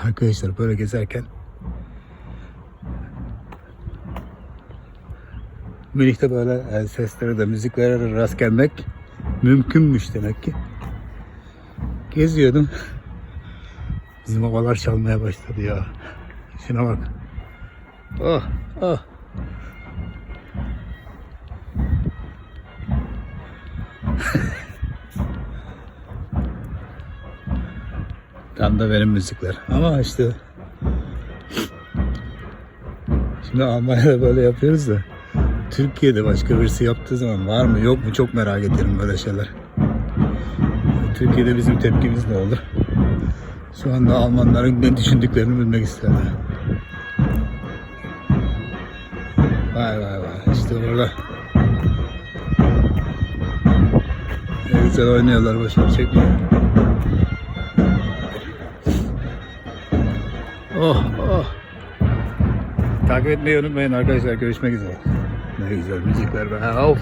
Arkadaşlar böyle gezerken Münih'te böyle el seslere de müziklere de rast gelmek mümkünmüş demek ki. Geziyordum. Bizim havalar çalmaya başladı ya. Şuna bak. Oh, oh. Tam da benim müzikler. Ama işte şimdi Almanya'da böyle yapıyoruz da Türkiye'de başka birisi yaptığı zaman var mı yok mu çok merak ederim böyle şeyler. Türkiye'de bizim tepkimiz ne olur? Şu anda Almanların ne düşündüklerini bilmek isterler. Vay vay vay işte orada. Ne güzel oynuyorlar, başarı çekmiyor. Oh oh. Takip etmeyi unutmayın arkadaşlar. Görüşmek üzere. Ne güzel müzikler be. Of.